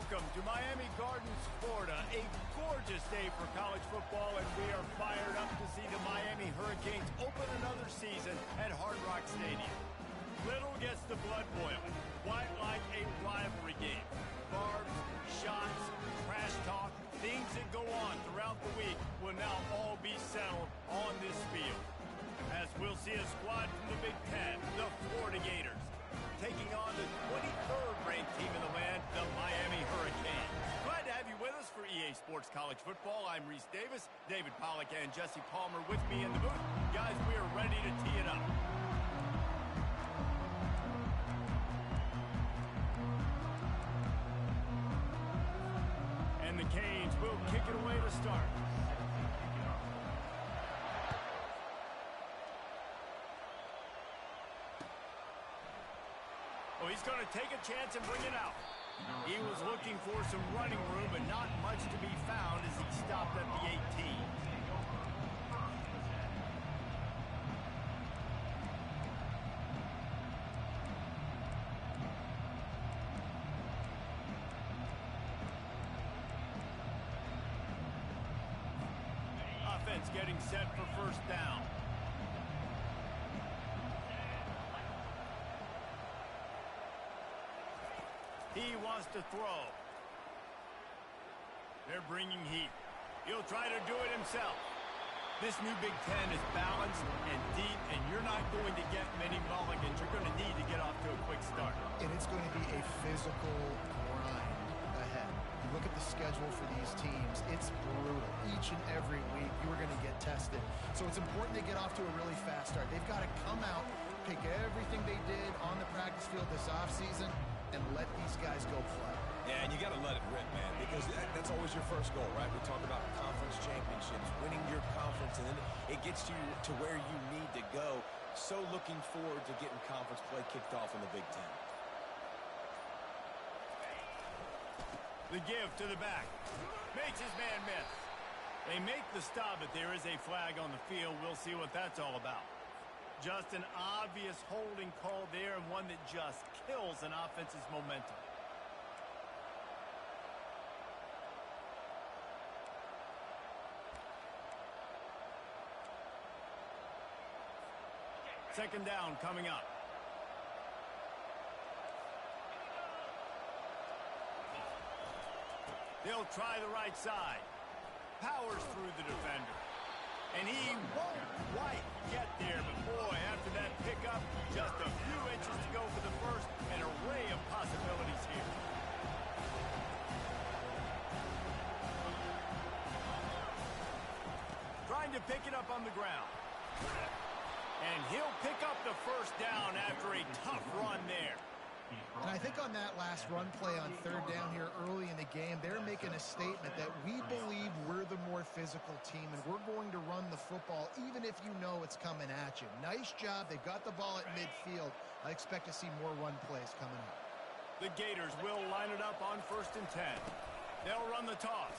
Welcome to Miami Gardens, Florida. A gorgeous day for college football, and we are fired up to see the Miami Hurricanes open another season at Hard Rock Stadium. Little gets the blood boiling, quite like a rivalry game. Barbs, shots, trash talk, things that go on throughout the week will now all be settled on this field. As we'll see a squad from the Big Ten, the Florida Gators, taking on the 23rd ranked team in the land, the Miami Hurricanes. Glad to have you with us for EA Sports College Football. I'm Reese Davis, David Pollack and Jesse Palmer with me in the booth. Guys, we are ready to tee it up. And the Canes will kick it away to start. Oh, he's going to take a chance and bring it out. He was looking for some running room, but not much to be found as he stopped at the 18. Offense getting set for first down. He wants to throw. They're bringing heat. He'll try to do it himself. This new Big Ten is balanced and deep, and you're not going to get many mulligans. You're going to need to get off to a quick start. And it's going to be a physical grind ahead. You look at the schedule for these teams, it's brutal. Each and every week, you are going to get tested. So it's important to get off to a really fast start. They've got to come out, pick everything they did on the practice field this offseason, and let these guys go play. Yeah, and you got to let it rip, man, because that's always your first goal, right? We talk about conference championships, winning your conference, and then it gets you to where you need to go. So looking forward to getting conference play kicked off in the Big Ten. The give to the back. Makes his man miss. They make the stop, but there is a flag on the field. We'll see what that's all about. Just an obvious holding call there, and one that just kills an offense's momentum. Second down coming up. They'll try the right side. Powers through the defender. And he won't quite get there, but boy, after that pickup, just a few inches to go for the first, an array of possibilities here. Trying to pick it up on the ground. And he'll pick up the first down after a tough run there. And I think on that last run play on third down here early in the game, they're making a statement that we believe we're the more physical team and we're going to run the football even if you know it's coming at you. Nice job. They've got the ball at midfield. I expect to see more run plays coming up. The Gators will line it up on 1st and 10. They'll run the toss.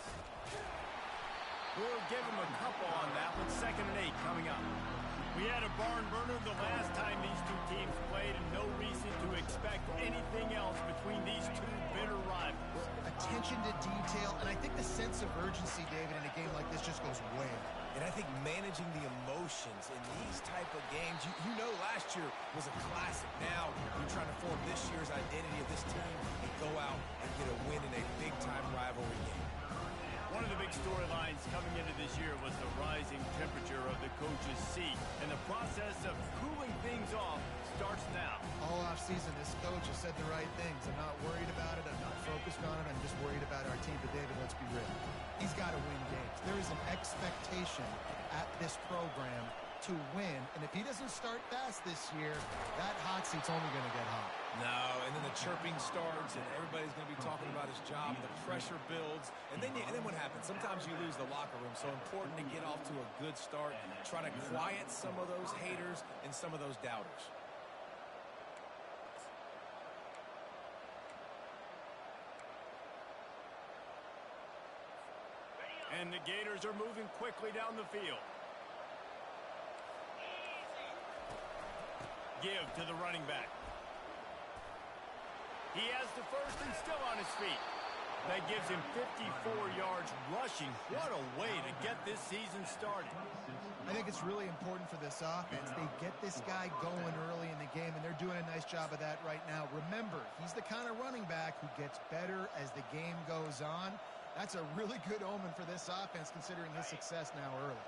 We'll give them a couple on that one. 2nd and 8 coming up. We had a barn burner the last time these two teams played, and no reason to expect anything else between these two bitter rivals. Attention to detail, and I think the sense of urgency, David, in a game like this just goes way up. And I think managing the emotions in these type of games, you know last year was a classic. Now you're trying to form this year's identity of this team and go out and get a win in a big-time rivalry game. One of the big storylines coming into this year was the rising temperature of the coach's seat, and the process of cooling things off starts now. All offseason, this coach has said the right things. I'm not worried about it. I'm not focused on it. I'm just worried about our team. But, David, let's be real. He's got to win games. There is an expectation at this program to win, and if he doesn't start fast this year, that hot seat's only going to get hot. No, and then the chirping starts, and everybody's going to be talking about his job, and the pressure builds, and then what happens? Sometimes you lose the locker room, so important to get off to a good start, try to quiet some of those haters and some of those doubters. And the Gators are moving quickly down the field. Give to the running back. He has the first and still on his feet. That gives him 54 yards rushing. What a way to get this season started. I think it's really important for this offense. They get this guy going early in the game, and they're doing a nice job of that right now. Remember, he's the kind of running back who gets better as the game goes on. That's a really good omen for this offense, considering his success now early.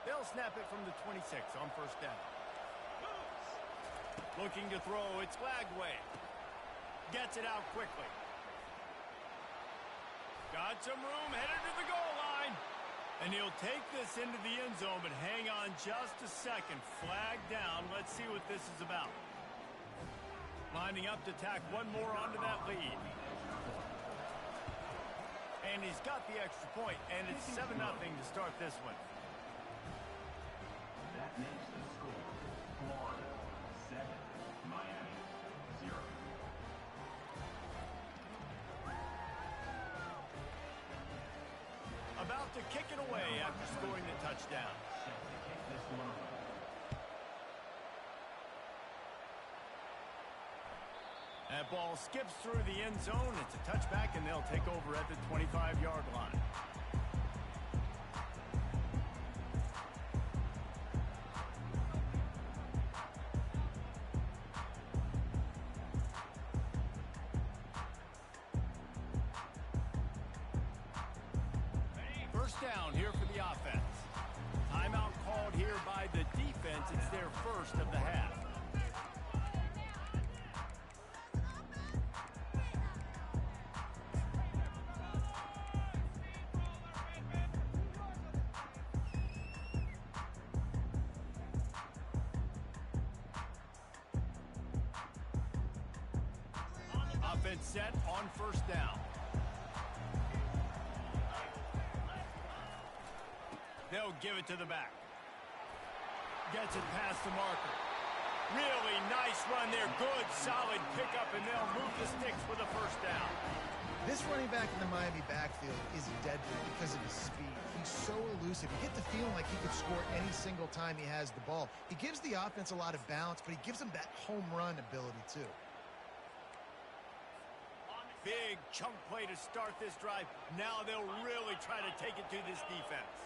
They'll snap it from the 26 on first down. Looking to throw, it's Lagway. Gets it out quickly. Got some room, headed to the goal line. And he'll take this into the end zone, but hang on just a second. Flag down. Let's see what this is about. Lining up to tack one more onto that lead. And he's got the extra point, and it's 7-0 to start this one. That makes the score Florida 7, Miami 0. About to kick it away after scoring the touchdown. That ball skips through the end zone. It's a touchback, and they'll take over at the 25-yard line. First down here for the offense. Timeout called here by the defense. It's their first of the half. Offense set on first down. They'll give it to the back. Gets it past the marker. Really nice run there. Good, solid pickup, and they'll move the sticks with a first down. This running back in the Miami backfield is deadly because of his speed. He's so elusive. You get the feeling like he could score any single time he has the ball. He gives the offense a lot of balance, but he gives them that home run ability too. Big chunk play to start this drive. Now they'll really try to take it to this defense.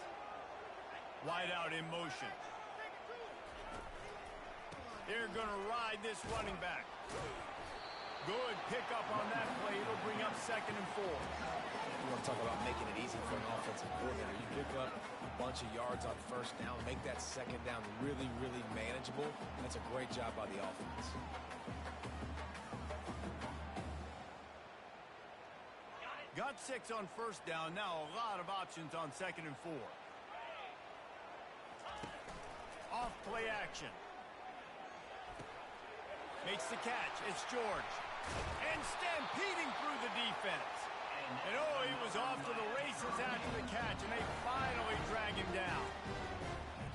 Wide out in motion. They're going to ride this running back. Good pickup on that play. It'll bring up 2nd and 4. You want to talk about making it easy for an offensive coordinator. You pick up a bunch of yards on first down, make that second down really, really manageable. That's a great job by the offense. Got 6 on first down. Now a lot of options on 2nd and 4. Off play action. Makes the catch. It's George. And stampeding through the defense. And oh, he was off to the races after the catch, and they finally drag him down.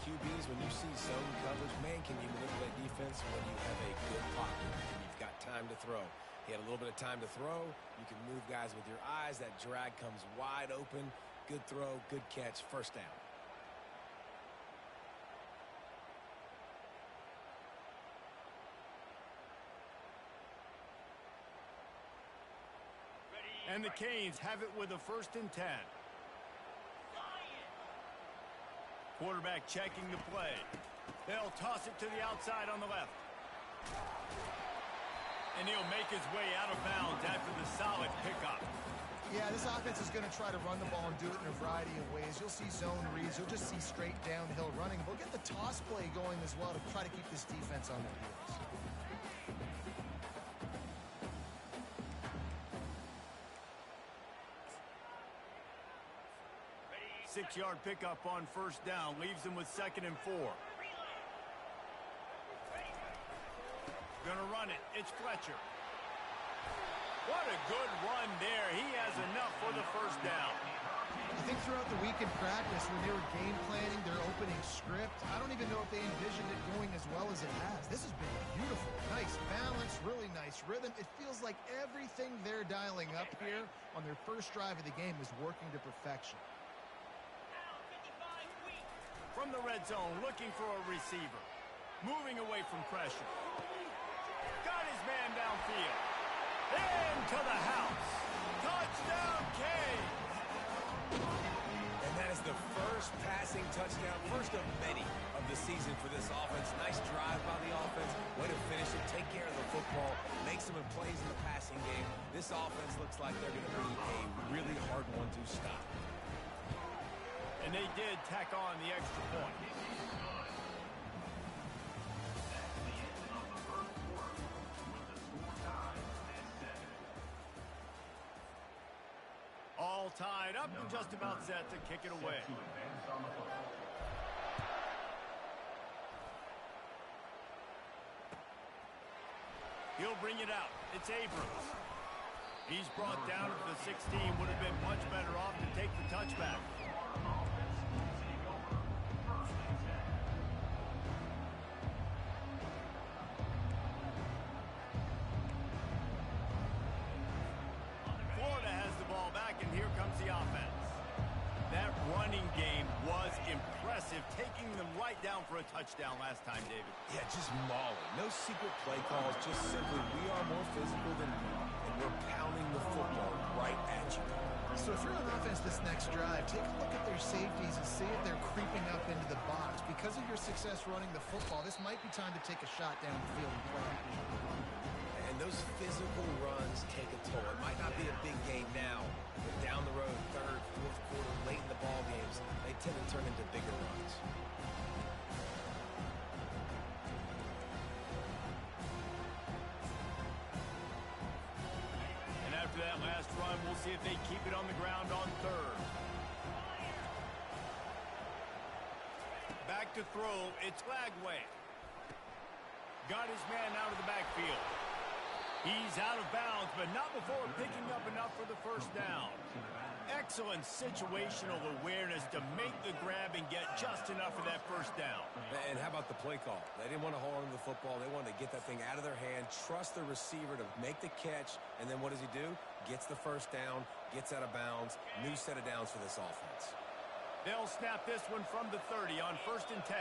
QBs, when you see zone coverage, man, can you manipulate defense when you have a good pocket and you've got time to throw. He had a little bit of time to throw. You can move guys with your eyes. That drag comes wide open. Good throw, good catch, first down. And the Canes have it with a 1st and 10. Quarterback checking the play. They'll toss it to the outside on the left. And he'll make his way out of bounds after the solid pickup. Yeah, this offense is going to try to run the ball and do it in a variety of ways. You'll see zone reads. You'll just see straight downhill running. We'll get the toss play going as well to try to keep this defense on their heels. 6-yard pickup on first down. Leaves them with 2nd and 4. Gonna run it. It's Fletcher. What a good run there. He has enough for the first down. I think throughout the week in practice, when they were game planning their opening script, I don't even know if they envisioned it going as well as it has. This has been beautiful. Nice balance, really nice rhythm. It feels like everything they're dialing up here on their first drive of the game is working to perfection. From the red zone, looking for a receiver. Moving away from pressure. Got his man downfield. Into the house. Touchdown, Canes. And that is the first passing touchdown, first of many of the season for this offense. Nice drive by the offense. Way to finish it, take care of the football, make some plays in the passing game. This offense looks like they're going to be a really hard one to stop. And they did tack on the extra point. All tied up and just about set to kick it away. He'll bring it out. It's Abrams. He's brought down to the 16. Would have been much better off to take the touchback. Florida has the ball back, and here comes the offense. That running game was impressive, taking them right down for a touchdown last time, David. Yeah, just mauling. No secret play calls, just simply we are more physical than you, and we're pounding the football right at you. So if you're on offense this next drive, take a look at their safeties and see if they're creeping up into the box. Because of your success running the football, this might be time to take a shot down the field and play action. And those physical runs take a toll. It might not be a big game now, but down the road, third, fourth quarter, late in the ball games, they tend to turn into bigger runs. And after that last run, we'll see if they keep it on the ground on third. Back to throw, it's Lagway. Got his man out of the backfield. He's out of bounds, but not before picking up enough for the first down. Excellent situational awareness to make the grab and get just enough for that first down. And how about the play call? They didn't want to hold on to the football. They wanted to get that thing out of their hand, trust the receiver to make the catch, and then what does he do? Gets the first down, gets out of bounds. New set of downs for this offense. They'll snap this one from the 30 on 1st and 10.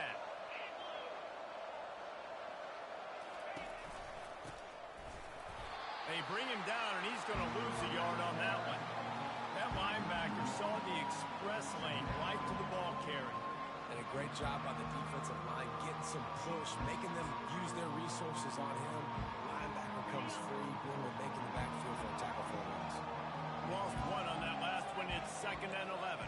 They bring him down, and he's going to lose a yard on that one. That linebacker saw the express lane right to the ball carrier. And a great job by the defensive line getting some push, making them use their resources on him. Linebacker comes free, boom, and making the backfield for a tackle for a loss. Lost one on that last one. It's 2nd and 11.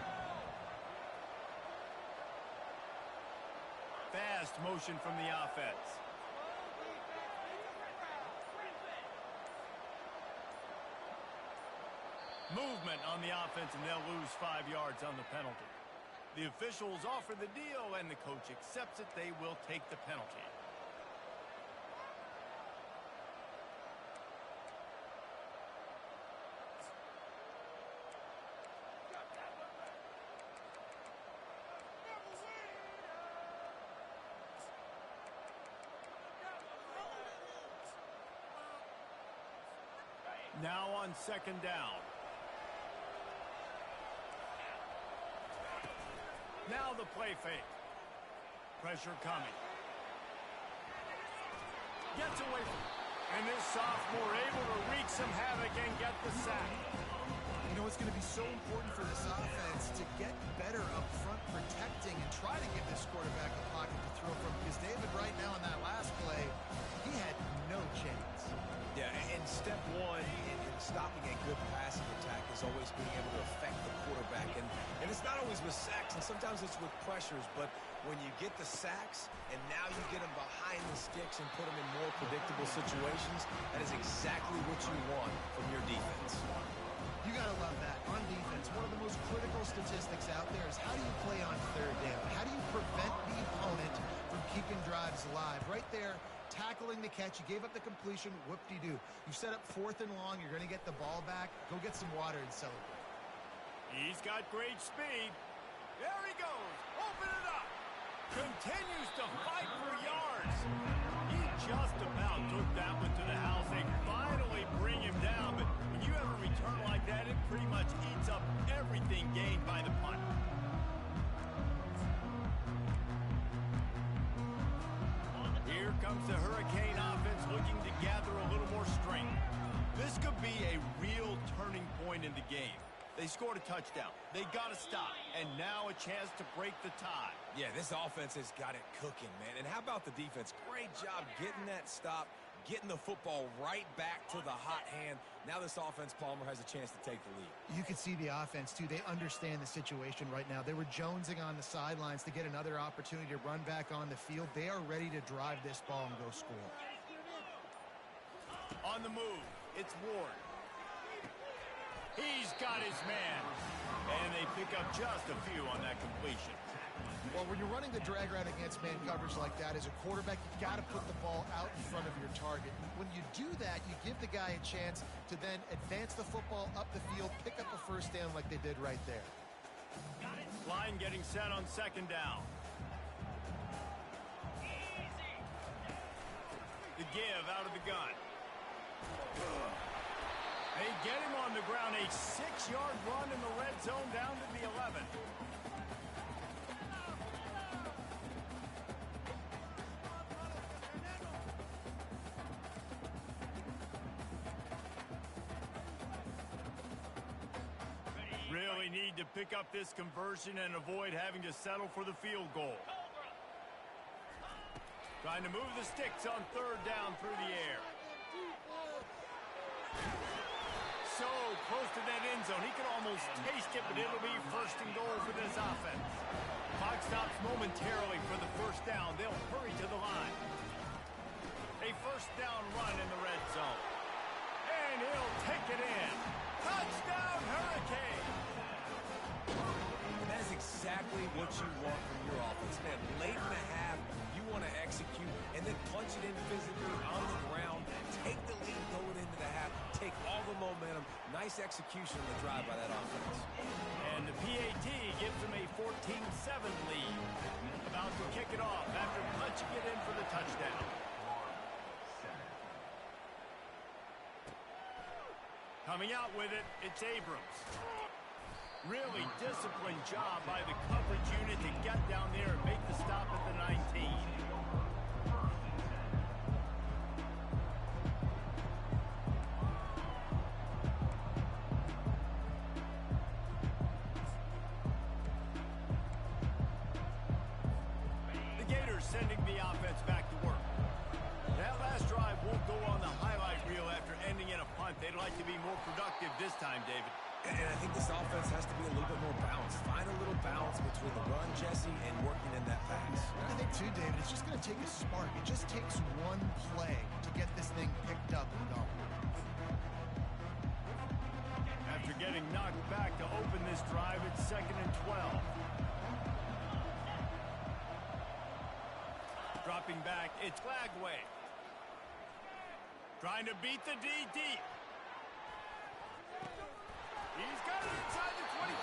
Fast motion from the offense. Movement on the offense, and they'll lose 5 yards on the penalty. The officials offer the deal, and the coach accepts it. They will take the penalty. Now on 2nd down. Now the play fake. Pressure coming. Gets away from it. And this sophomore able to wreak some havoc and get the sack. You know, it's going to be so important for this offense to get better up front protecting and try to give this quarterback a pocket to throw from. Because David, right now in that last play, he had no chance. Yeah, and step one in stopping a good passing attack is always being able to affect the quarterback. And it's not always with sacks, and sometimes it's with pressures. But when you get the sacks, and now you get them behind the sticks and put them in more predictable situations, that is exactly what you want from your defense. You got to love that. On defense, one of the most critical statistics out there is how do you play on 3rd down? How do you prevent the opponent from keeping drives alive? Right there, tackling the catch. You gave up the completion. Whoop-de-doo. You set up 4th and long. You're going to get the ball back. Go get some water and celebrate. He's got great speed. There he goes. Open it up. Continues to fight for yards. He just about took that one to the house. They finally bring him down. But when you have a return like that, it pretty much eats up everything gained by the punt. Here comes the Hurricane offense looking to gather a little more strength. This could They scored a touchdown. They got to stop. And now a chance to break the tie. Yeah, this offense has got it cooking, man. And how about the defense? Great job getting that stop, getting the football right back to the hot hand. Now this offense, Palmer, has a chance to take the lead. You can see the offense, too. They understand the situation right now. They were jonesing on the sidelines to get another opportunity to run back on the field. They are ready to drive this ball and go score. On the move, it's Ward. He's got his man. And they pick up just a few on that completion. Well, when you're running the drag route against man coverage like that, as a quarterback, you got to put the ball out in front of your target. When you do that, you give the guy a chance to then advance the football up the field, pick up a first down like they did right there. Line getting set on second down. The give out of the gun. They get him on the ground. A 6-yard run in the red zone down to the 11. Really need to pick up this conversion and avoid having to settle for the field goal. Trying to move the sticks on third down through the air. So close to that end zone. He could almost taste it, but it'll be first and goal for this offense. Clock stops momentarily for the first down. They'll hurry to the line. A first down run in the red zone. And he'll take it in. Touchdown, Hurricane! That is exactly what you want from your offense, man. Late in the half, you want to execute and then punch it in physically on the ground, take the lead going into the half, take all the momentum. Nice execution on the drive by that offense. And the PAT gives them a 14-7 lead. About to kick it off after punching it in for the touchdown. Coming out with it, it's Abrams. Really disciplined job by the coverage unit to get down there and make the stop at the 19. The Gators sending the offense back to work. That last drive won't go on the highlight reel after ending in a punt. They'd like to be more productive this time, David. And I think this offense has to be a little bit more balanced. Find a little balance between the run, Jesse, and working in that pass. I think, too, David, it's just going to take a spark. It just takes one play to get this thing picked up and going. After getting knocked back to open this drive, it's 2nd and 12. Dropping back, it's Lagway. Trying to beat the D deep. He's got it inside the 25.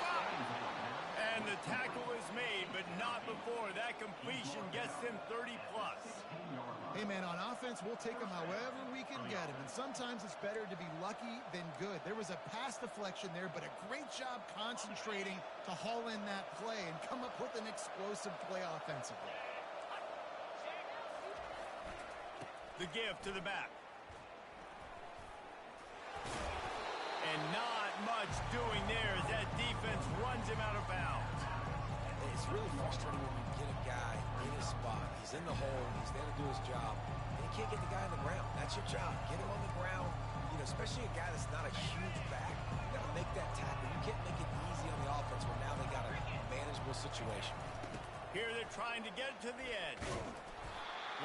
And the tackle is made, but not before that completion gets them 30-plus. Hey, man, on offense, we'll take them however we can get them. And sometimes it's better to be lucky than good. There was a pass deflection there, but a great job concentrating to haul in that play and come up with an explosive play offensively. The give to the back. And not much doing there as that defense runs him out of bounds. It's really frustrating when you get a guy in his spot. He's in the hole. He's there to do his job. And you can't get the guy on the ground. That's your job. Get him on the ground. You know, especially a guy that's not a huge back. You got to make that tackle. You can't make it easy on the offense when now they got a manageable situation. Here they're trying to get to the edge.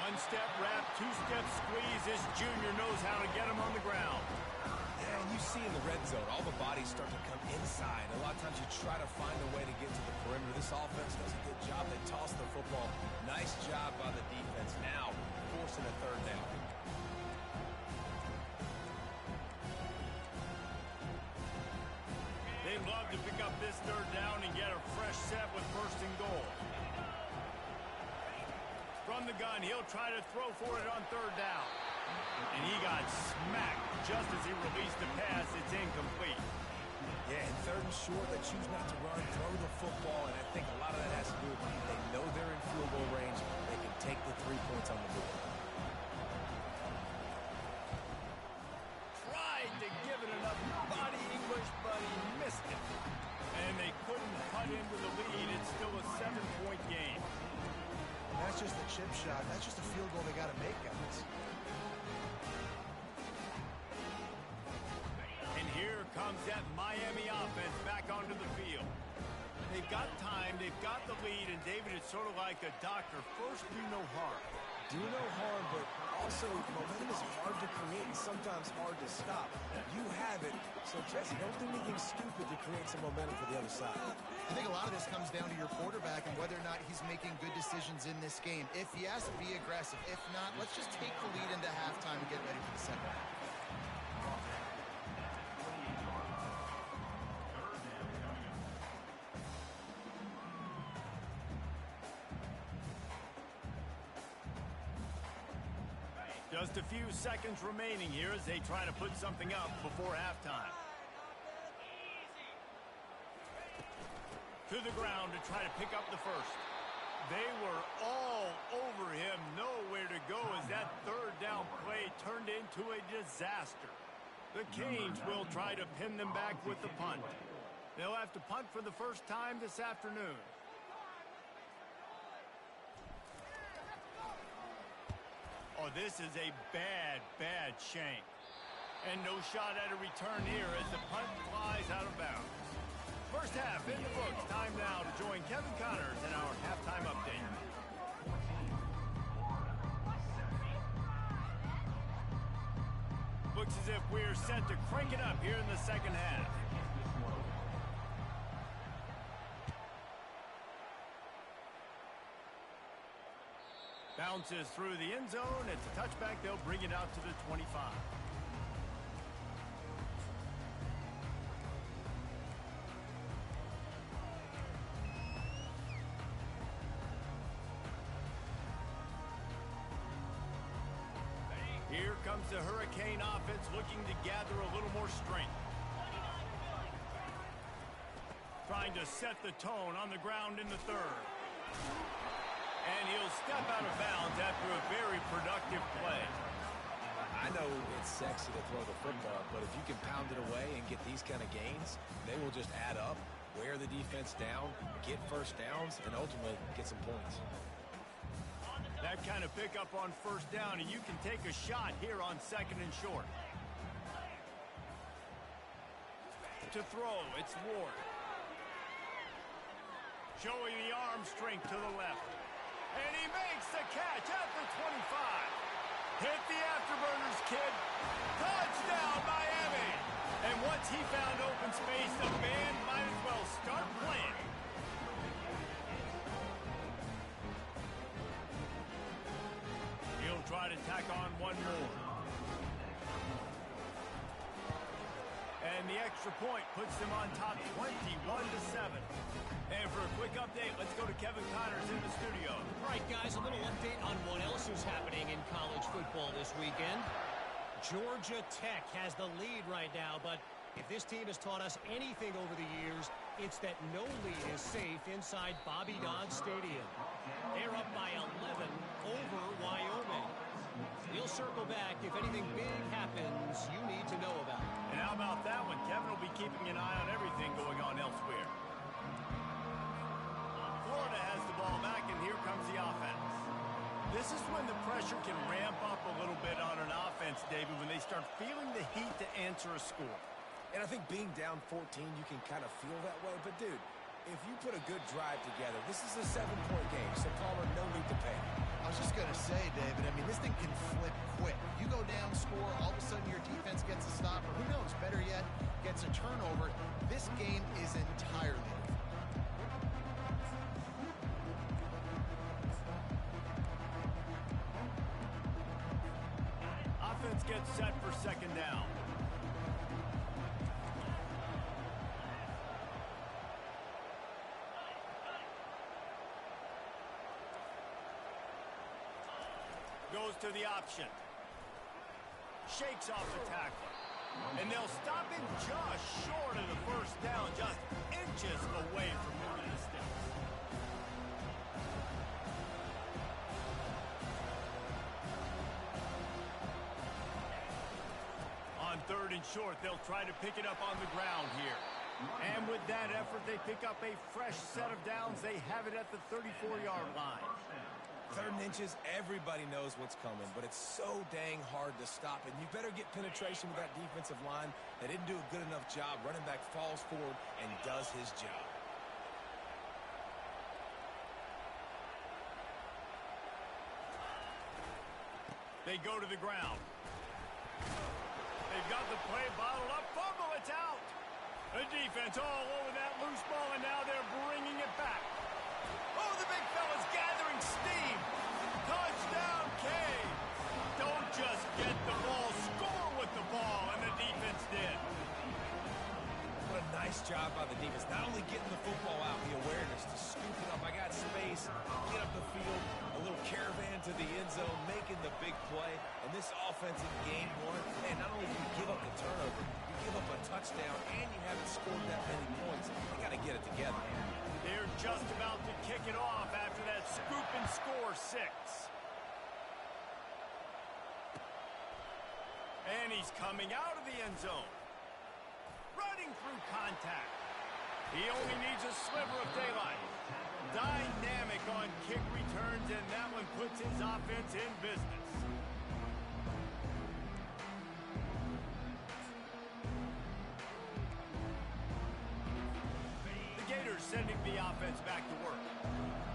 One-step wrap, two-step squeeze. This junior knows how to get him on the ground. Yeah, and you see in the red zone, all the bodies start to come inside. A lot of times you try to find a way to get to the perimeter. This offense does a good job. They toss the football. Nice job by the defense. Now, forcing a third down. They'd love to pick up this third down and get a fresh set with first and goal. From the gun, he'll try to throw for it on third down. And he got smacked just as he released the pass. It's incomplete. Yeah, and third and short, they choose not to run, throw the football, and I think a lot of that has to do with they know they're in field goal range. They can take the 3 points on the board. Tried to give it enough body English, but he missed it. jump shot. That's just a field goal they got to make, guys. And here comes that Miami offense back onto the field. They've got time, they've got the lead, and David, it's sort of like a doctor. First, do no harm. Do no harm, but also momentum is hard to create and sometimes hard to stop. You have it, so Jesse, don't do anything stupid to create some momentum for the other side. I think a lot of this comes down to your quarterback and whether or not he's making good decisions in this game. If he has to be aggressive. If not, let's just take the lead into halftime and get ready for the second half. Just a few seconds remaining here as they try to put something up before halftime. To the ground to try to pick up the first. They were all over him, nowhere to go as that third down play turned into a disaster. The Canes will try to pin them back with the punt. They'll have to punt for the first time this afternoon. Oh, this is a bad, bad shank. And no shot at a return here as the punt flies out of bounds. First half in the books. Time now to join Kevin Connors in our halftime update. Looks as if we're set to crank it up here in the second half. Bounces through the end zone. It's a touchback. They'll bring it out to the 25. Here comes the Hurricane offense looking to gather a little more strength. Trying to set the tone on the ground in the third. And he'll step out of bounds after a very productive play. I know it's sexy to throw the football, but if you can pound it away and get these kind of gains, they will just add up, wear the defense down, get first downs, and ultimately get some points. That kind of pickup on first down, and you can take a shot here on second and short. To throw, it's Ward. Showing the arm strength to the left. And he makes the catch at the 25. Hit the afterburners, kid. Touchdown, Miami. And once he found open space, the band might as well start playing. He'll try to tack on one more. And the extra point puts them on top 21-7. And for a quick update, let's go to Kevin Connors in the studio. All right, guys, a little update on what else is happening in college football this weekend. Georgia Tech has the lead right now, but if this team has taught us anything over the years, it's that no lead is safe inside Bobby Dodd Stadium. They're up by 11 over Wyoming. We'll circle back if anything big happens you need to know about. And how about that one? Kevin will be keeping an eye on everything going on elsewhere. Florida has the ball back, and here comes the offense. This is when the pressure can ramp up a little bit on an offense, David, when they start feeling the heat to answer a score. And I think being down 14, you can kind of feel that way. But, dude, if you put a good drive together, this is a 7-point game, so Palmer, no need to pay. I was just going to say, David, I mean, this thing can flip quick. You go down, score, all of a sudden your defense gets a stop, or who knows, better yet, gets a turnover. This game is entirely different. Offense gets set for second down. Goes to the option. Shakes off the tackler. And they'll stop him just short of the first down, just inches away from moving the sticks. On third and short, they'll try to pick it up on the ground here. And with that effort, they pick up a fresh set of downs. They have it at the 34-yard line. 3rd and inches, everybody knows what's coming, but it's so dang hard to stop. And you better get penetration with that defensive line. They didn't do a good enough job. Running back falls forward and does his job. They go to the ground. They've got the play bottled up. Fumble, it's out. The defense all over that loose ball, and now they're bringing it back. Oh, the big fella's gathering steam. Touchdown, Kane. Don't just get the ball, score with the ball, and the defense did. What a nice job by the defense. Not only getting the football out, the awareness to scoop it up. I got space, get up the field, a little caravan to the end zone, making the big play. And this offense in game 1, man, not only do you give up the turnover, you give up a touchdown, and you haven't scored that many points. You got to get it together. They're just about to kick it off after that scoop and score 6. And he's coming out of the end zone. Running through contact. He only needs a sliver of daylight. Dynamic on kick returns, and that one puts his offense in business. The Gators sending the offense back to work.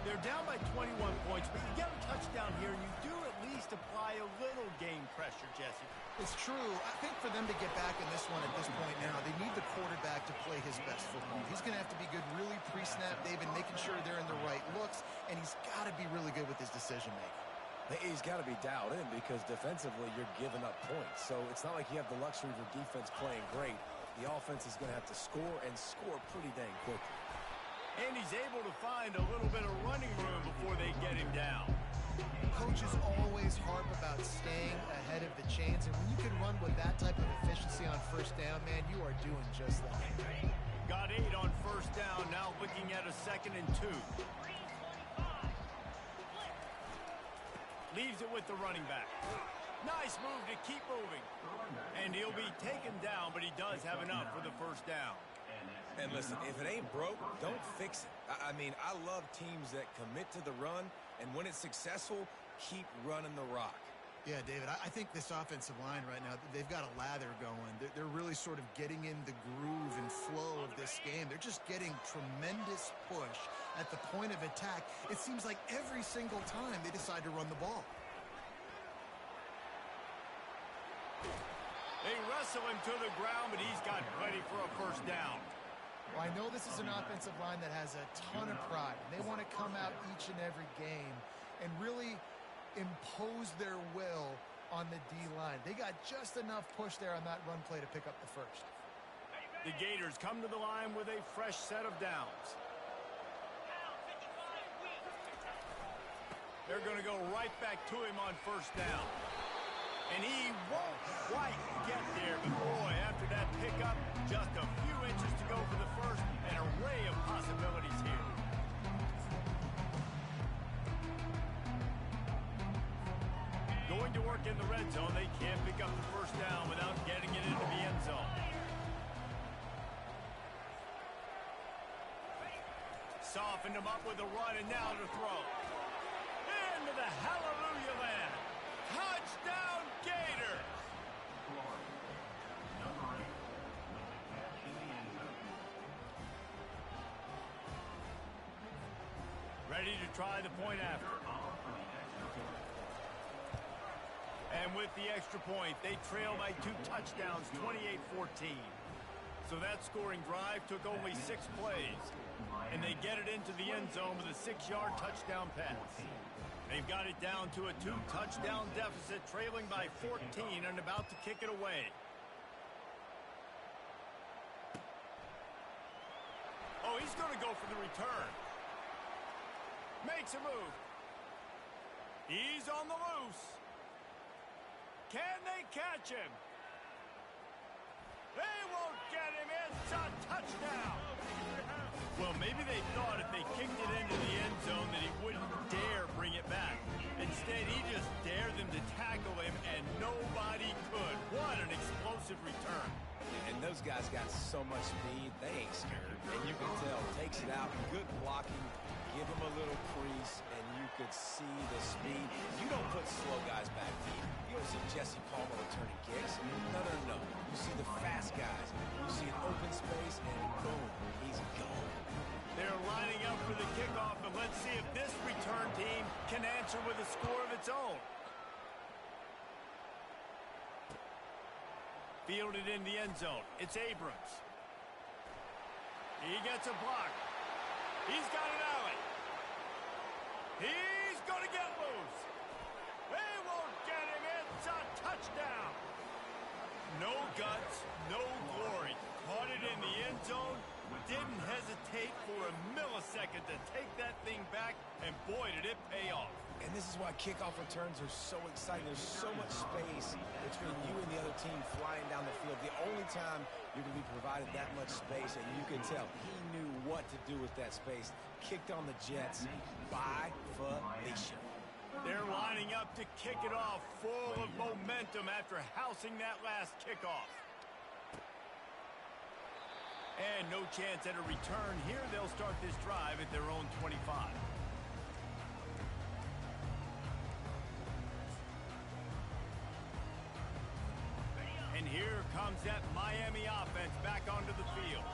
They're down by 21 points, but you get a touchdown here, and you do at least apply a little game pressure, Jesse. It's true. I think for them to get back in this one at this point now, they need the quarterback to play his best football. He's going to have to be good really pre-snap, David, making sure they're in the right looks, and he's got to be really good with his decision-making. He's got to be dialed in because defensively you're giving up points. So it's not like you have the luxury of your defense playing great. The offense is going to have to score and score pretty dang quickly. And he's able to find a little bit of running room before they get him down. Coaches always harp about staying ahead of the chains, and when you can run with that type of efficiency on 1st down, man, you are doing just that. Got 8 on 1st down, now looking at a 2nd and 2. Leaves it with the running back. Nice move to keep moving. And he'll be taken down, but he does have enough for the 1st down. And listen, if it ain't broke, don't fix it. I mean, I love teams that commit to the run, and when it's successful, keep running the rock. Yeah, David, I think this offensive line right now, they've got a lather going. They're really sort of getting in the groove and flow of this game. They're just getting tremendous push at the point of attack. It seems like every single time they decide to run the ball. They wrestle him to the ground, but he's got plenty for a 1st down. Well, I know this is an offensive line that has a ton of pride. They want to come out each and every game and really impose their will on the D-line. They got just enough push there on that run play to pick up the 1st. The Gators come to the line with a fresh set of downs. They're going to go right back to him on 1st down. And he won't quite get there, but boy, after that pickup, just a few inches to go for the 1st, an array of possibilities here. Going to work in the red zone, they can't pick up the 1st down without getting it into the end zone. Softened him up with a run, and now to throw. Into the hallelujah land. Touchdown, Gator! Number 8, with a catch in the end zone. Ready to try the point after. And with the extra point, they trail by 2 touchdowns, 28-14. So that scoring drive took only 6 plays. And they get it into the end zone with a 6-yard touchdown pass. They've got it down to a 2-touchdown deficit, trailing by 14 and about to kick it away. Oh, he's going to go for the return. Makes a move. He's on the loose. Can they catch him? They won't get him. It's a touchdown. Well, maybe they thought if they kicked it into the end zone that he wouldn't dare bring it back. Instead, he just dared them to tackle him, and nobody could. What an explosive return. And those guys got so much speed, they ain't scared. And you can tell, takes it out, good blocking, Give him a little crease, and you could see the speed. You don't put slow guys back deep. You don't see Jesse Palmer returning kicks. No, no, no. You see the fast guys. You see an open space, and boom, he's gone. They're lining up for the kickoff, and let's see if this return team can answer with a score of its own. Fielded in the end zone. It's Abrams. He gets a block. He's got an alley. He's going to get loose. They won't get him. It's a touchdown. No guts, no glory. Caught it in the end zone. Didn't hesitate for a millisecond to take that thing back, and boy, did it pay off. And this is why kickoff returns are so exciting. There's so much space between you and the other team flying down the field. The only time you're going to be provided that much space, and you can tell he knew what to do with that space. Kicked on the Jets by Felicia. They're lining up to kick it off, full of momentum after housing that last kickoff. And no chance at a return here. They'll start this drive at their own 25. And here comes that Miami offense back onto the field.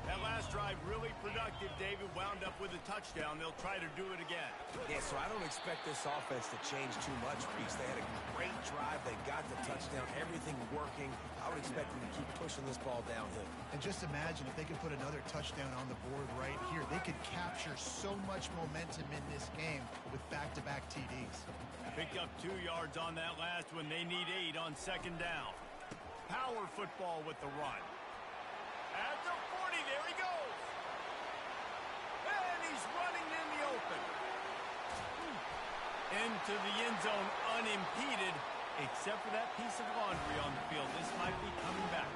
That last drive really productive. David wound up with a touchdown. They'll try to do it again. Yeah, so I don't expect this offense to change too much, Reese. They had a great drive. They got the touchdown. Everything working. I would expect them to keep pushing this ball downhill. And just imagine if they could put another touchdown on the board right here. They could capture so much momentum in this game with back-to-back TDs. Picked up 2 yards on that last one. They need 8 on second down. Power football with the run. At the 40, there he goes. And he's running in the open. Into the end zone unimpeded, except for that piece of laundry on the field. This might be coming back.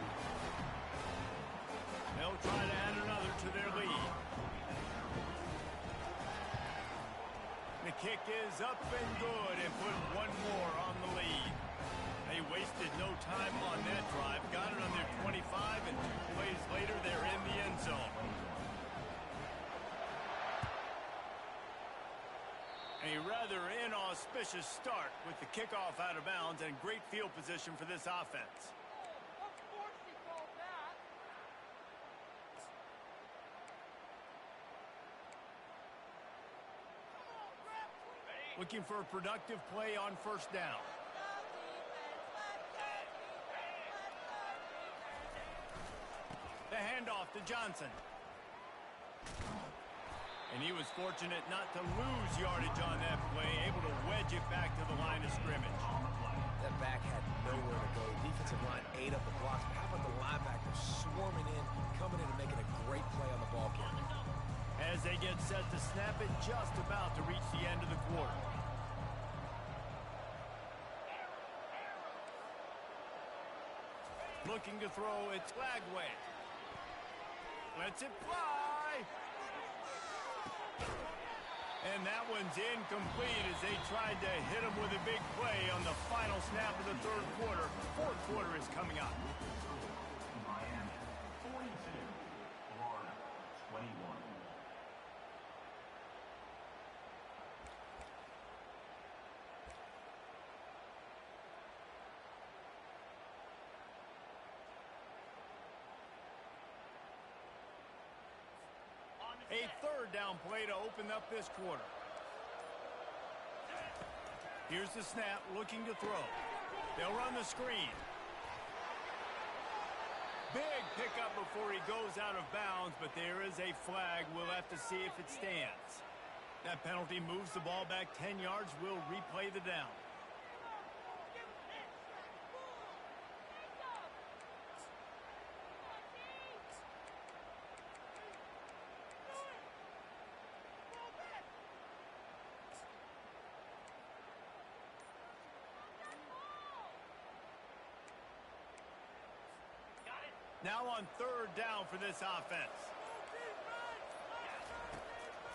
They'll try to add another to their lead. The kick is up and good and put one more on the lead. They wasted no time on that drive. Got it on their 25, and 2 plays later, they're in the end zone. A rather inauspicious start with the kickoff out of bounds and great field position for this offense. Looking for a productive play on first down. The handoff to Johnson. And he was fortunate not to lose yardage on that play, able to wedge it back to the line of scrimmage. That back had nowhere to go. Defensive line ate up the blocks. How about the linebackers swarming in, coming in and making a great play on the ball carrier? As they get set to snap it, just about to reach the end of the quarter. Looking to throw, it's Lagway. Lets it fly. And that one's incomplete as they tried to hit him with a big play on the final snap of the third quarter. Fourth quarter is coming up. Miami 42, Florida 21. A third down play to open up this quarter. Here's the snap, looking to throw. They'll run the screen. Big pickup before he goes out of bounds, but there is a flag. We'll have to see if it stands. That penalty moves the ball back 10 yards. We'll replay the down. Now on third down for this offense.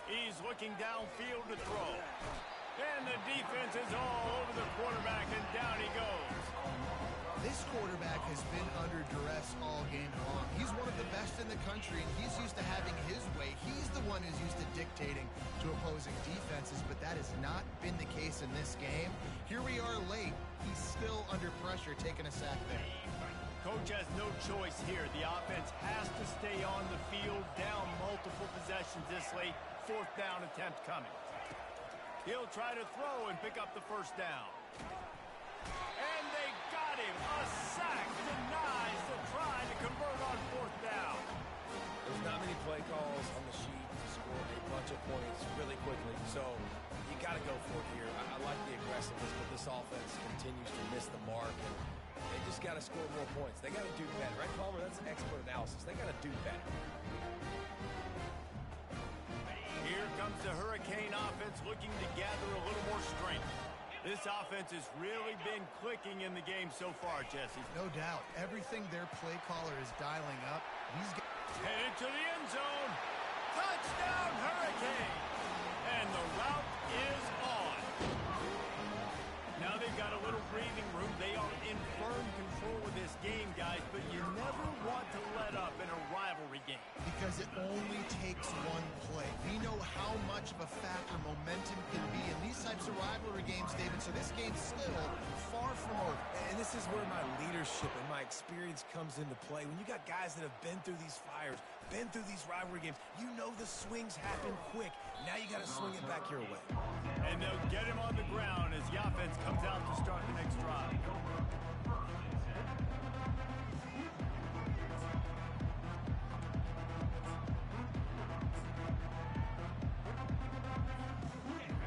He's looking downfield to throw. And the defense is all over the quarterback, and down he goes. This quarterback has been under duress all game long. He's one of the best in the country, and he's used to having his way. He's the one who's used to dictating to opposing defenses, but that has not been the case in this game. Here we are late. He's still under pressure, taking a sack there. Coach has no choice here. The offense has to stay on the field, down multiple possessions this late. 4th down attempt coming. He'll try to throw and pick up the first down. And they got him. A sack denies the try to convert on 4th down. There's not many play calls on the sheet to score a bunch of points really quickly, so you got to go for it here. I like the aggressiveness, but this offense continues to miss the mark, and they just got to score more points. They got to do better, right, Palmer? That's expert analysis. They got to do better. Here comes the Hurricane offense looking to gather a little more strength. This offense has really been clicking in the game so far, Jesse. No doubt. Everything their play caller is dialing up. These guys headed to the end zone. Touchdown, Hurricane! And the route is on. Now they've got a little breathing room. They are in firm control of this game, guys, but you never want to let up in a rivalry game. Because it only takes one play. We know how much of a factor momentum can be in these types of rivalry games, David, so this game's still far from over. And this is where my leadership and my experience comes into play. When you got guys that have been through these fires, been through these rivalry games, you know the swings happen quick. Now you got to swing it back your way. And they'll get him on the ground as the offense comes out to start the next drive.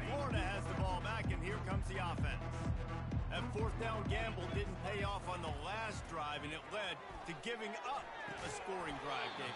Florida has the ball back, and here comes the offense. That 4th down gamble didn't pay off on the last drive, and it led to giving up a scoring drive, David.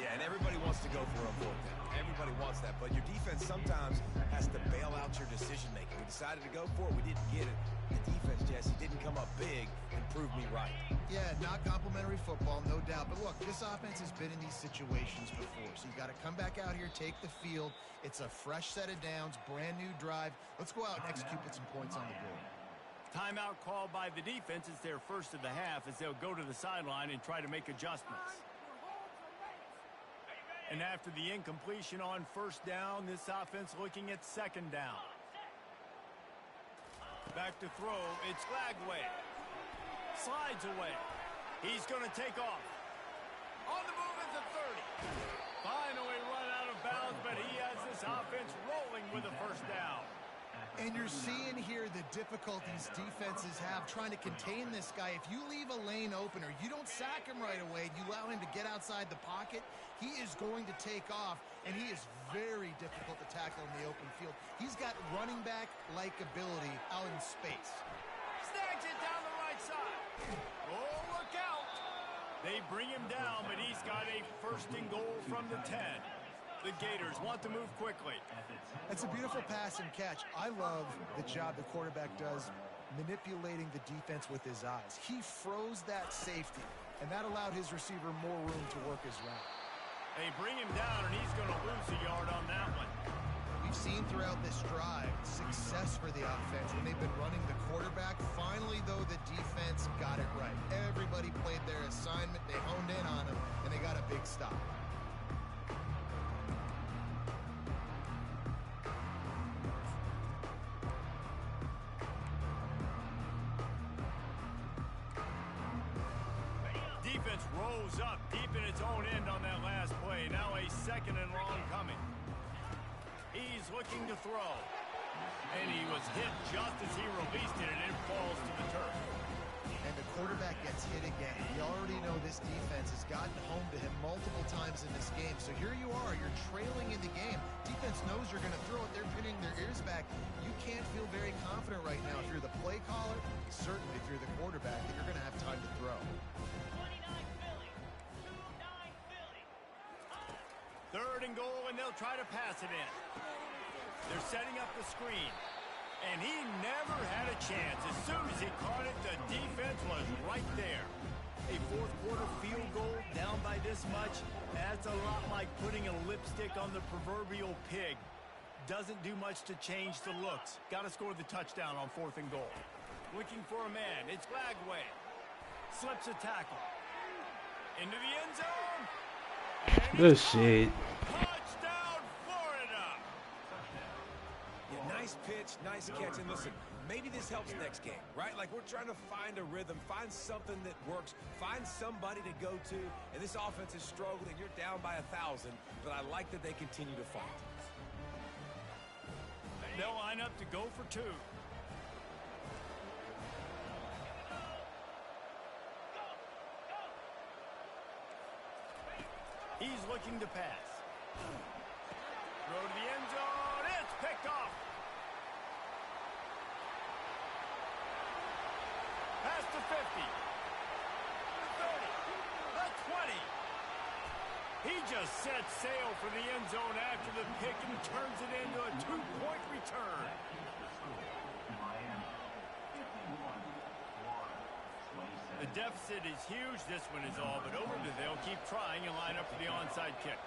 Yeah, and everybody wants to go for a 4th down. Everybody wants that, but your defense sometimes has to bail out your decision-making. We decided to go for it. We didn't get it. The defense, Jesse, didn't come up big and prove me right. Yeah, not complimentary football, no doubt. But look, this offense has been in these situations before, so you got to come back out here, take the field. It's a fresh set of downs, brand new drive. Let's go out and execute, put some points on the board. Timeout called by the defense. It's their first of the half as they'll go to the sideline and try to make adjustments. And after the incompletion on 1st down, this offense looking at 2nd down. Back to throw. It's Glagway. Slides away. He's going to take off. On the move at the 30. Finally run out of bounds, but he has this offense rolling with a 1st down. And you're seeing here the difficulties defenses have trying to contain this guy. If you leave a lane open or you don't sack him right away, you allow him to get outside the pocket, he is going to take off, and he is very difficult to tackle in the open field. He's got running back-like ability out in space. Snags it down the right side. Oh, look out. They bring him down, but he's got a 1st and goal from the 10. The Gators want to move quickly. It's a beautiful pass and catch. I love the job the quarterback does manipulating the defense with his eyes. He froze that safety, and that allowed his receiver more room to work his route. They bring him down, and he's going to lose a yard on that one. We've seen throughout this drive success for the offense when they've been running the quarterback. Finally, though, the defense got it right. Everybody played their assignment. They honed in on him, and they got a big stop. Defense rolls up deep in its own end on that last play. Now a 2nd and long coming. He's looking to throw. And he was hit just as he released it, and it falls to the turf. And the quarterback gets hit again. You already know this defense has gotten home to him multiple times in this game. So here you are. You're trailing in the game. Defense knows you're going to throw it. They're pinning their ears back. You can't feel very confident right now if you're the play caller, certainly if you're the quarterback, that you're going to have time to throw. 3rd and goal, and they'll try to pass it in. They're setting up the screen. And he never had a chance. As soon as he caught it, the defense was right there. A 4th quarter field goal down by this much, that's a lot like putting a lipstick on the proverbial pig. Doesn't do much to change the looks. Got to score the touchdown on 4th and goal. Looking for a man. It's Glagway. slips a tackle. Into the end zone. Good shit. Touchdown, Florida. Yeah, nice pitch, nice catch. And listen, maybe this helps next game, right? Like we're trying to find a rhythm, find something that works, find somebody to go to. And this offense is struggling. You're down by 1,000, but I like that they continue to fight. They'll line up to go for 2. He's looking to pass. Throw to the end zone. It's picked off. Pass to 50. The 30. The 20. He just sets sail for the end zone after the pick and turns it into a 2-point return. The deficit is huge. This one is all but over, but they'll keep trying and line up for the onside kick.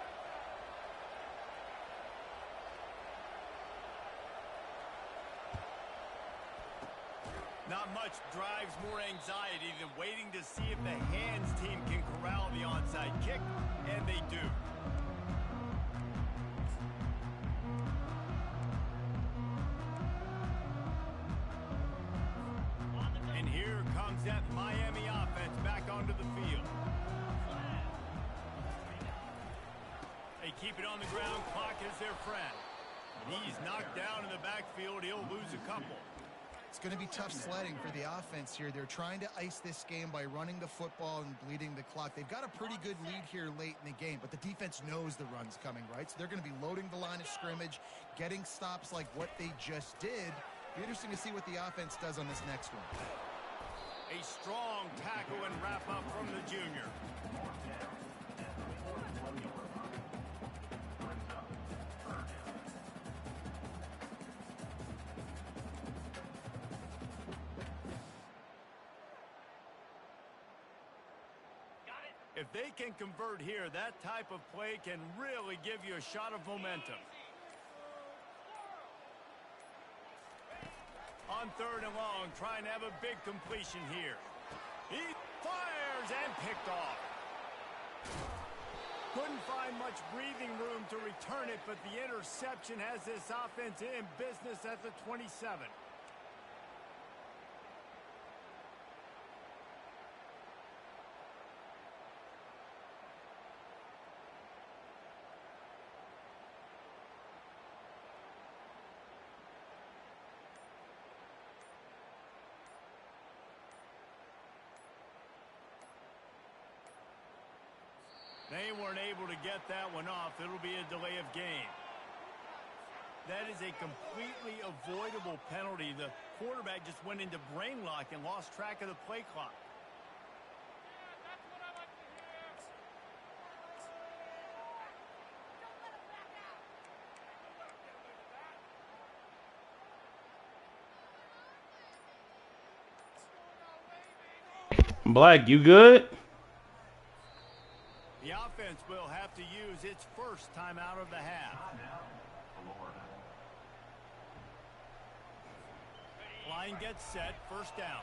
Not much drives more anxiety than waiting to see if the hands team can corral the onside kick, and they do. And here comes that Miami offense back onto the field. They keep it on the ground. Clock is their friend. He's knocked down in the backfield. He'll lose a couple. It's going to be tough sledding for the offense here. They're trying to ice this game by running the football and bleeding the clock. They've got a pretty good lead here late in the game, but the defense knows the run's coming, right? So they're going to be loading the line of scrimmage, getting stops like what they just did. Be interesting to see what the offense does on this next one. A strong tackle and wrap up from the junior. If they can convert here, that type of play can really give you a shot of momentum. On 3rd and long, trying to have a big completion here. He fires and picked off. Couldn't find much breathing room to return it, but the interception has this offense in business at the 27. They weren't able to get that one off. It'll be a delay of game. That is a completely avoidable penalty. The quarterback just went into brain lock and lost track of the play clock. Black, you good? The offense will have to use its first timeout of the half. Line gets set, first down.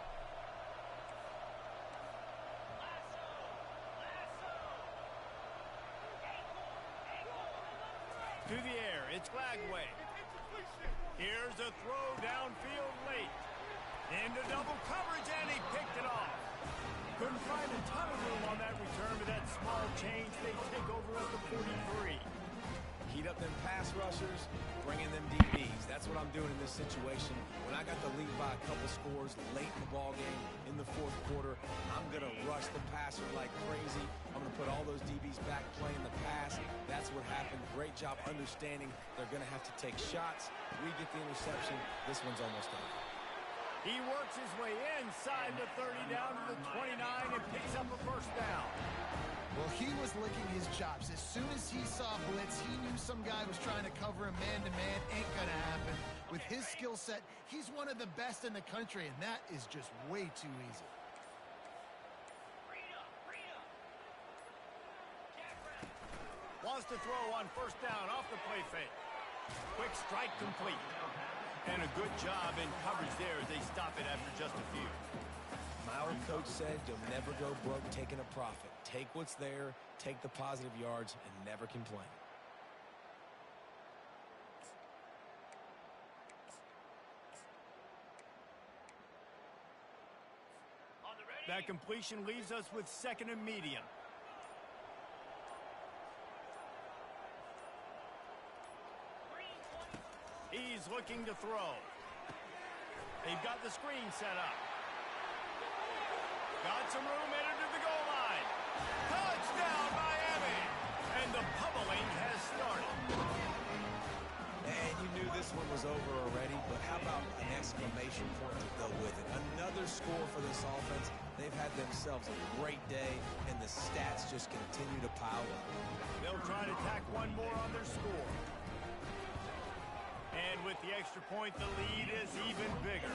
To the air, it's Glagway. Here's a throw downfield late. Into double coverage, and he picked it off. Couldn't find a ton of room on that return, but that small change, they take over at the 43. Heat up them pass rushers, bring in them DBs. That's what I'm doing in this situation. When I got the lead by a couple scores late in the ball game in the 4th quarter, I'm going to rush the passer like crazy. I'm going to put all those DBs back playing the pass. That's what happened. Great job understanding they're going to have to take shots. We get the interception. This one's almost over. He works his way inside the 30 down to the 29 and picks up a first down. Well, he was licking his chops. As soon as he saw blitz, he knew some guy was trying to cover him man-to-man. Ain't gonna happen. With his skill set, he's one of the best in the country, and that is just way too easy. Wants to throw on first down off the play fake. Quick strike complete. And a good job in coverage there as they stop it after just a few. My old coach said you'll never go broke taking a profit. Take what's there, take the positive yards, and never complain. That completion leaves us with 2nd and medium. He's looking to throw. They've got the screen set up. Got some room, headed to the goal line. Touchdown, Miami! And the pummeling has started. And you knew this one was over already, but how about an exclamation point to go with it? Another score for this offense. They've had themselves a great day, and the stats just continue to pile up. They'll try to tack one more on their score. And with the extra point, the lead is even bigger.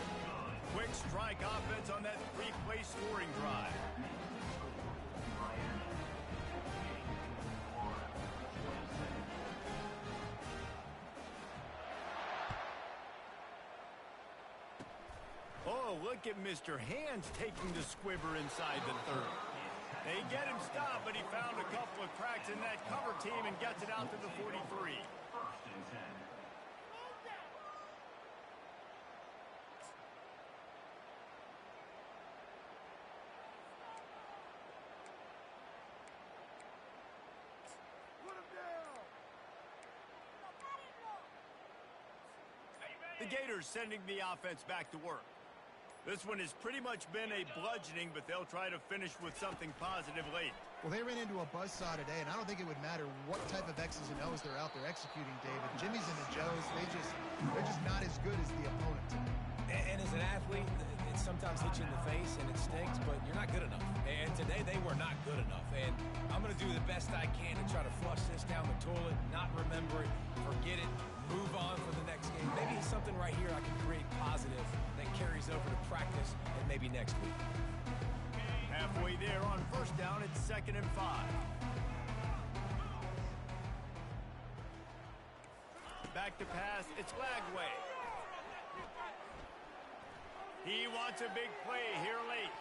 Quick strike offense on that 3-play scoring drive. Oh, look at Mr. Hands taking the squibber inside the 30. They get him stopped, but he found a couple of cracks in that cover team and gets it out to the 43. 1st and 10. The Gators sending the offense back to work. This one has pretty much been a bludgeoning, but they'll try to finish with something positive late. Well, they ran into a buzzsaw today, and I don't think it would matter what type of X's and O's they're out there executing, David. Jimmy's and the Joes, they're just not as good as the opponent today. And as an athlete, it sometimes hits you in the face and it stinks, but you're not good enough. And today they were not good enough. And I'm going to do the best I can to try to flush this down the toilet, not remember it, forget it, move on for the next game. Maybe it's something right here I can create positive that carries over to practice and maybe next week. Halfway there on 1st down, it's 2nd and 5. Back to pass, it's Lagway. He wants a big play here late.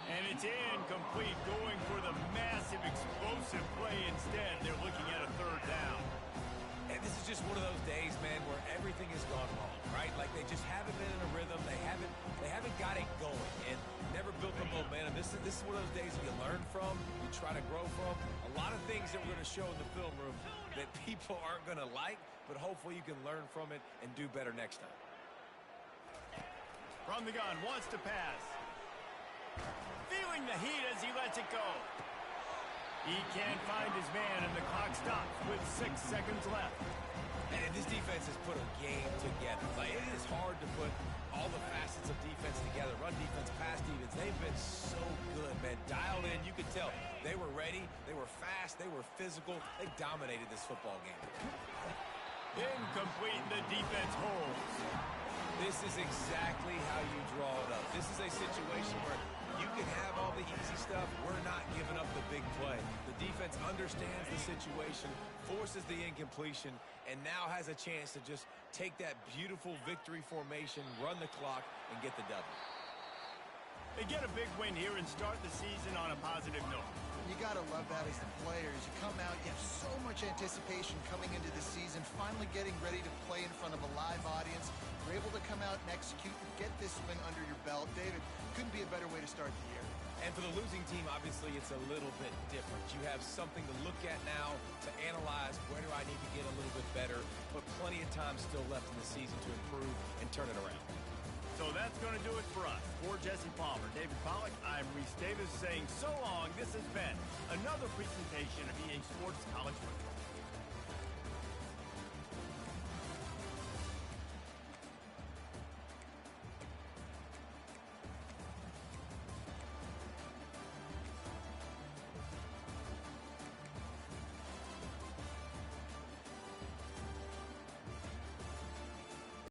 And it's incomplete, going for the massive explosive play instead. They're looking at a 3rd down. And this is just one of those days, man, where everything has gone wrong, right? Like they just haven't been in a rhythm. They haven't got it going and never built the momentum. This is one of those days that you learn from, you try to grow from. A lot of things that we're going to show in the film room that people aren't going to like, but hopefully you can learn from it and do better next time. From the gun, wants to pass. Feeling the heat as he lets it go. He can't find his man, and the clock stops with 6 seconds left. And this defense has put a game together. Like, it is hard to put all the facets of defense together. Run defense, pass defense. They've been so good, man. Dialed in. You could tell they were ready. They were fast. They were physical. They dominated this football game. Incomplete, the defense holds. This is exactly how you draw it up. This is a situation where you can have all the easy stuff. We're not giving up the big play. The defense understands the situation, forces the incompletion, and now has a chance to just take that beautiful victory formation, run the clock, and get the W. They get a big win here and start the season on a positive note. You got to love that as the players. You come out, you have so much anticipation coming into the season, finally getting ready to play in front of a live audience. You're able to come out and execute and get this win under your belt. David, couldn't be a better way to start the year. And for the losing team, obviously, it's a little bit different. You have something to look at now to analyze where do I need to get a little bit better, but plenty of time still left in the season to improve and turn it around. So that's going to do it for us. For Jesse Palmer, David Pollack, I'm Reese Davis saying so long. This has been another presentation of EA Sports College Football.